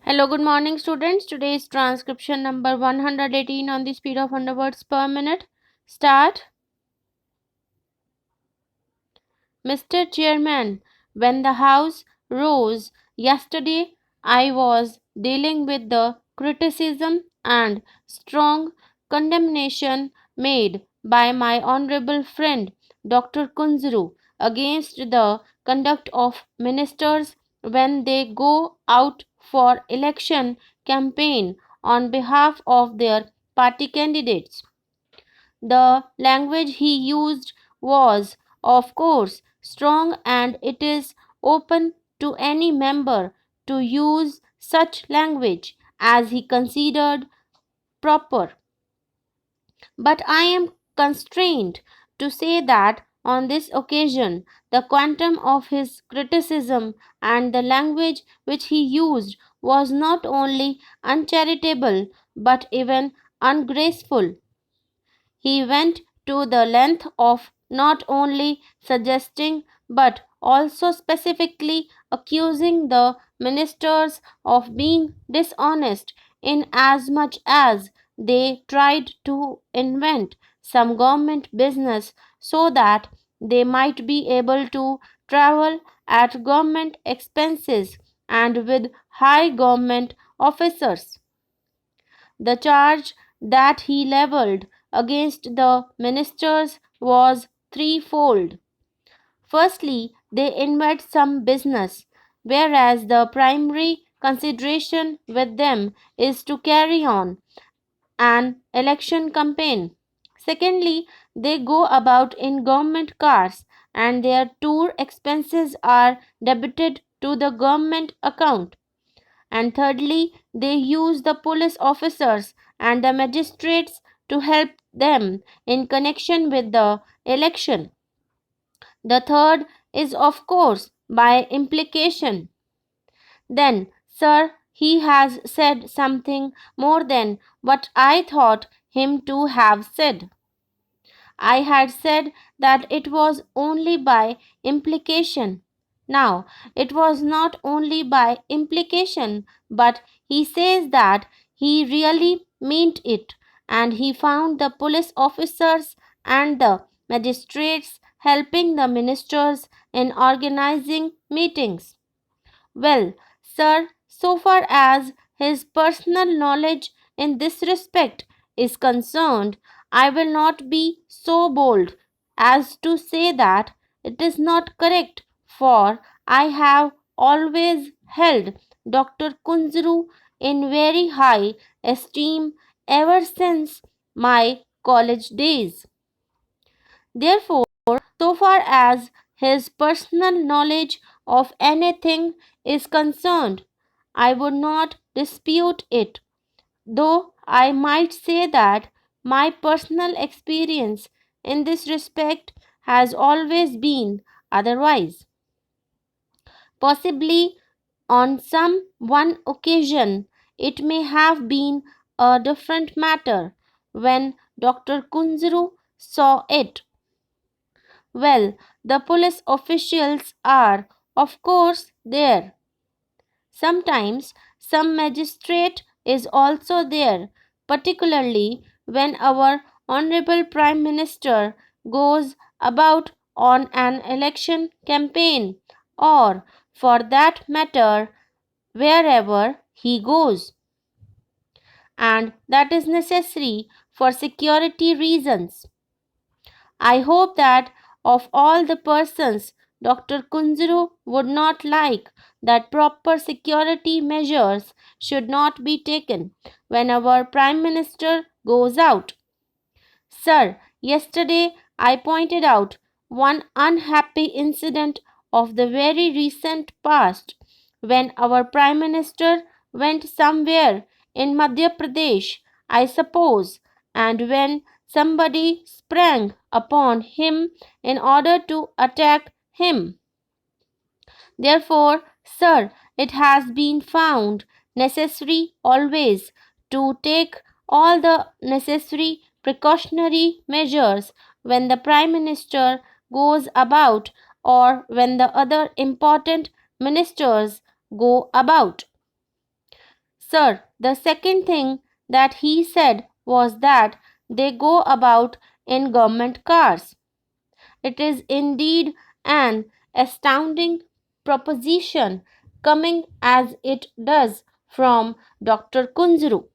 Hello, good morning, students. Today is transcription number 118 on the speed of 100 words per minute. Start. Mr. Chairman, when the House rose yesterday, I was dealing with the criticism and strong condemnation made by my honorable friend Dr. Kunzru against the conduct of ministers when they go out for election campaign on behalf of their party candidates. The language he used was, of course, strong, and it is open to any member to use such language as he considered proper. But I am constrained to say that on this occasion the quantum of his criticism and the language which he used was not only uncharitable but even ungraceful. He went to the length of not only suggesting but also specifically accusing the ministers of being dishonest inasmuch as they tried to invent some government business so that they might be able to travel at government expenses and with high government officers. The charge that he levelled against the ministers was threefold. Firstly, they invent some business, whereas the primary consideration with them is to carry on an election campaign. Secondly, they go about in government cars and their tour expenses are debited to the government account. And thirdly, they use the police officers and the magistrates to help them in connection with the election. The third is, of course, by implication. Then, sir, he has said something more than what I thought him to have said. I had said that it was only by implication. Now, it was not only by implication, but he says that he really meant it, and he found the police officers and the magistrates helping the ministers in organizing meetings. Well, sir, so far as his personal knowledge in this respect is concerned, I will not be so bold as to say that it is not correct, for I have always held Dr. Kunzru in very high esteem ever since my college days. Therefore, so far as his personal knowledge of anything is concerned, I would not dispute it, though I might say that my personal experience in this respect has always been otherwise. Possibly on some one occasion it may have been a different matter when Dr. Kunzru saw it. Well, the police officials are, of course, there. Sometimes some magistrate is also there, particularly when our Honorable Prime Minister goes about on an election campaign, or, for that matter, wherever he goes. And that is necessary for security reasons. I hope that of all the persons Dr. Kunzuru would not like that proper security measures should not be taken when our Prime Minister goes out. Sir, yesterday I pointed out one unhappy incident of the very recent past when our Prime Minister went somewhere in Madhya Pradesh, I suppose, and when somebody sprang upon him in order to attack him. Therefore, sir, it has been found necessary always to take all the necessary precautionary measures when the Prime Minister goes about or when the other important ministers go about. Sir, the second thing that he said was that they go about in government cars. It is indeed an astounding proposition coming as it does from Dr. Kunzru.